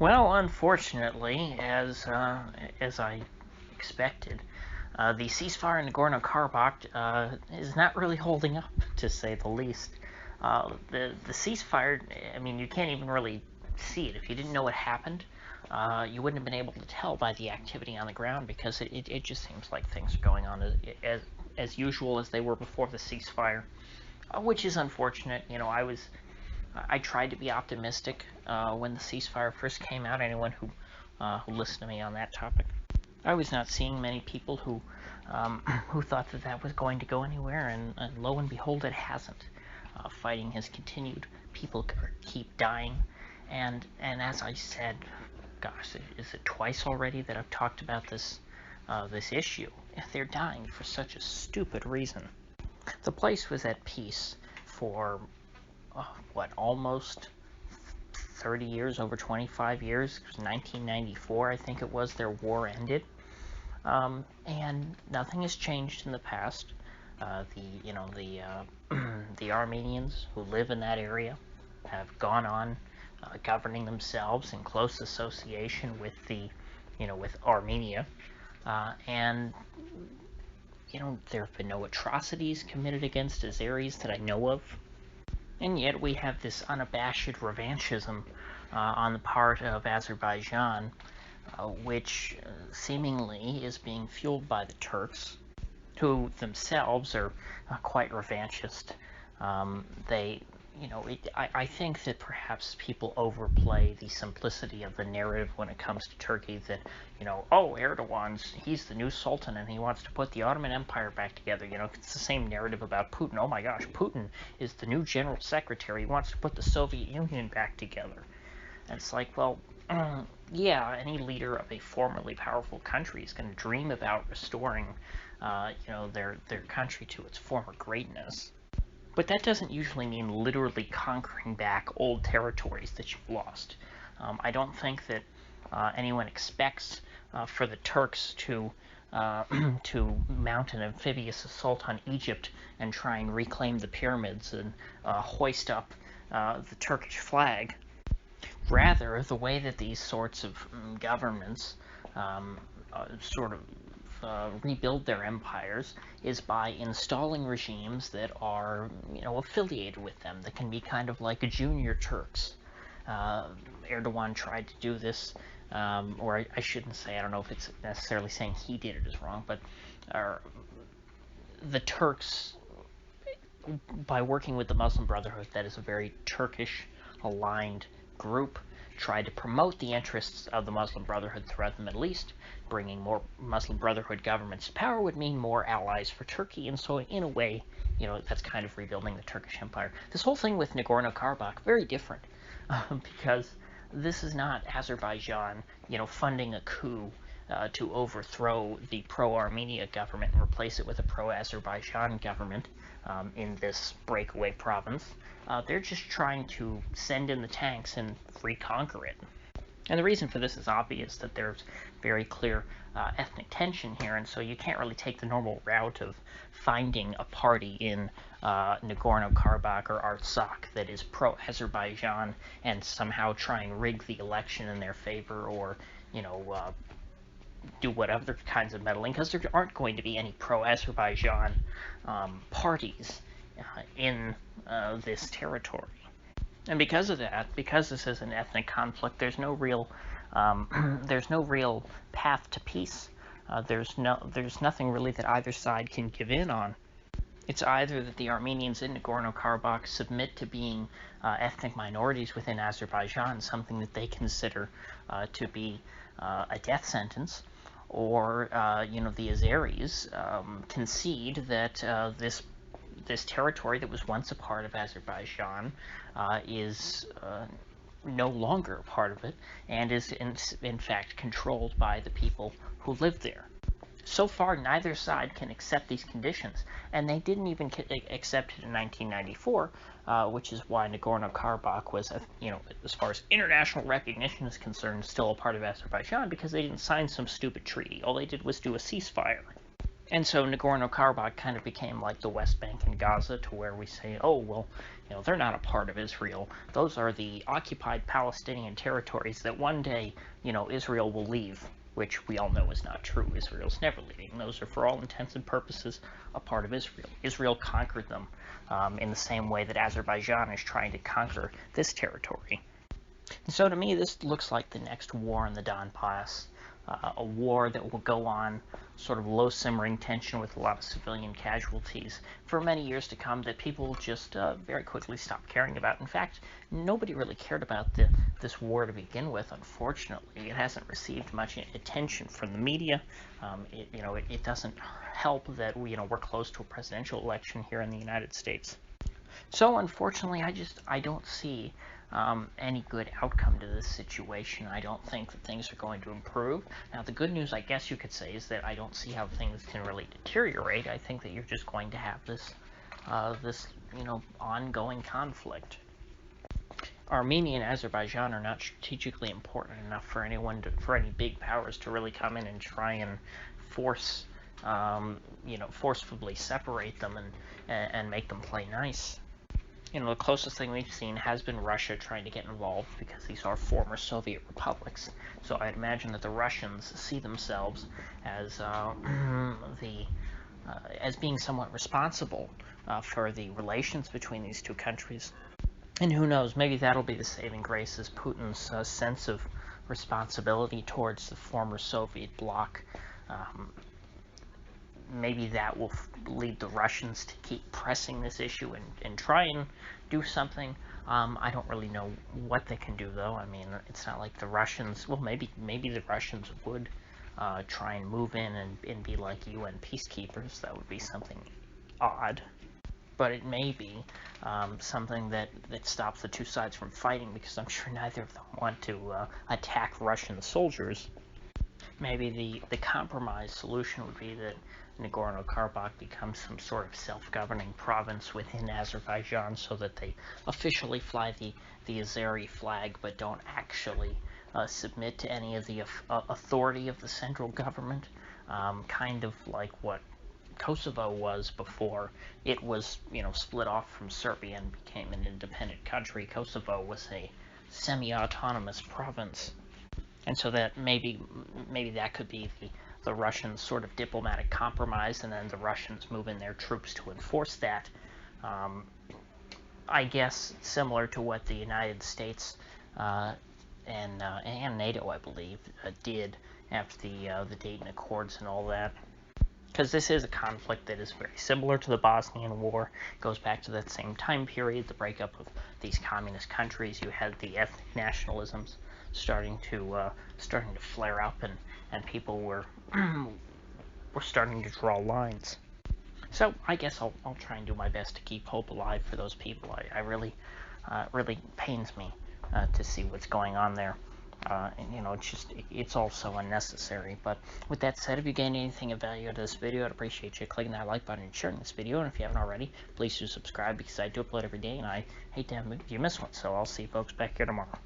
Well, unfortunately, as I expected, the ceasefire in Nagorno-Karabakh is not really holding up, to say the least. The ceasefire, I mean, you can't even really see it. If you didn't know what happened, you wouldn't have been able to tell by the activity on the ground, because it just seems like things are going on as usual as they were before the ceasefire, which is unfortunate. I tried to be optimistic when the ceasefire first came out. Anyone who listened to me on that topic, I was not seeing many people who thought that that was going to go anywhere, and lo and behold, it hasn't. Fighting has continued. People keep dying, and as I said, gosh, is it twice already that I've talked about this issue? If they're dying for such a stupid reason. The place was at peace for almost 30 years, over 25 years. 1994, I think it was, their war ended, and nothing has changed in the past. The Armenians who live in that area have gone on governing themselves in close association with with Armenia, and there have been no atrocities committed against Azeris that I know of. And yet we have this unabashed revanchism on the part of Azerbaijan, which seemingly is being fueled by the Turks, who themselves are quite revanchist. I think that perhaps people overplay the simplicity of the narrative when it comes to Turkey, that, oh, he's the new sultan and he wants to put the Ottoman Empire back together. It's the same narrative about Putin. Oh my gosh, Putin is the new general secretary. He wants to put the Soviet Union back together. And it's like, well, yeah, any leader of a formerly powerful country is going to dream about restoring, their country to its former greatness. But that doesn't usually mean literally conquering back old territories that you've lost. I don't think that anyone expects for the Turks to mount an amphibious assault on Egypt and try and reclaim the pyramids and hoist up the Turkish flag. Rather, the way that these sorts of governments rebuild their empires is by installing regimes that are, affiliated with them, that can be kind of like a junior Turks. Erdogan tried to do this, or I shouldn't say, I don't know if it's necessarily saying he did it is wrong, but the Turks, by working with the Muslim Brotherhood, that is a very Turkish-aligned group, tried to promote the interests of the Muslim Brotherhood throughout the Middle East. Bringing more Muslim Brotherhood governments to power would mean more allies for Turkey, and so in a way, that's kind of rebuilding the Turkish Empire. This whole thing with Nagorno-Karabakh, very different, because this is not Azerbaijan, funding a coup to overthrow the pro-Armenia government and replace it with a pro-Azerbaijan government in this breakaway province. They're just trying to send in the tanks and reconquer it. And the reason for this is obvious, that there's very clear ethnic tension here, and so you can't really take the normal route of finding a party in Nagorno-Karabakh or Artsakh that is pro-Azerbaijan and somehow try and rig the election in their favor, or, do whatever kinds of meddling, because there aren't going to be any pro-Azerbaijan parties in this territory. And because of that, because this is an ethnic conflict, there's no real path to peace. There's nothing really that either side can give in on. It's either that the Armenians in Nagorno-Karabakh submit to being ethnic minorities within Azerbaijan, something that they consider to be a death sentence, or the Azeris concede that this territory that was once a part of Azerbaijan is no longer a part of it, and is in fact controlled by the people who live there. So far, neither side can accept these conditions, and they didn't even accept it in 1994, which is why Nagorno-Karabakh was, as far as international recognition is concerned, still a part of Azerbaijan, because they didn't sign some stupid treaty. All they did was do a ceasefire. And so Nagorno-Karabakh kind of became like the West Bank and Gaza, to where we say, oh, well, they're not a part of Israel. Those are the occupied Palestinian territories that one day, Israel will leave, which we all know is not true. Israel's never leaving. Those are, for all intents and purposes, a part of Israel. Israel conquered them in the same way that Azerbaijan is trying to conquer this territory. And so to me, this looks like the next war in the Donbass. A war that will go on, sort of low simmering tension with a lot of civilian casualties for many years to come, that people will just very quickly stop caring about. In fact, nobody really cared about this war to begin with, unfortunately. It hasn't received much attention from the media. It doesn't help that we're close to a presidential election here in the United States. So unfortunately, I don't see any good outcome to this situation. I don't think that things are going to improve. Now, the good news, I guess you could say, is that I don't see how things can really deteriorate. I think that you're just going to have this ongoing conflict. Armenia and Azerbaijan are not strategically important enough for for any big powers to really come in and try and forcefully separate them and make them play nice. The closest thing we've seen has been Russia trying to get involved, because these are former Soviet republics. So I'd imagine that the Russians see themselves as as being somewhat responsible for the relations between these two countries. And who knows, maybe that'll be the saving grace, is Putin's sense of responsibility towards the former Soviet bloc. Maybe that will lead the Russians to keep pressing this issue and try and do something. I don't really know what they can do, though. I mean, it's not like the Russians... Well, maybe the Russians would try and move in and be like UN peacekeepers. That would be something odd. But it may be something that stops the two sides from fighting, because I'm sure neither of them want to attack Russian soldiers. Maybe the compromise solution would be that Nagorno-Karabakh becomes some sort of self-governing province within Azerbaijan, so that they officially fly the Azeri flag, but don't actually submit to any of the authority of the central government, kind of like what Kosovo was before it was, split off from Serbia and became an independent country. Kosovo was a semi-autonomous province. And so that maybe that could be the Russian sort of diplomatic compromise, and then the Russians move in their troops to enforce that. I guess similar to what the United States and NATO, I believe, did after the Dayton Accords and all that. Because this is a conflict that is very similar to the Bosnian War. It goes back to that same time period, the breakup of these communist countries. You had the ethnic nationalisms starting to flare up, and people were starting to draw lines. So I guess I'll try and do my best to keep hope alive for those people. I really pains me to see what's going on there. It's all so unnecessary. But with that said, if you gained anything of value out of this video, I'd appreciate you clicking that like button and sharing this video. And if you haven't already, please do subscribe, because I do upload every day, and I hate to have you miss one. So I'll see you folks back here tomorrow.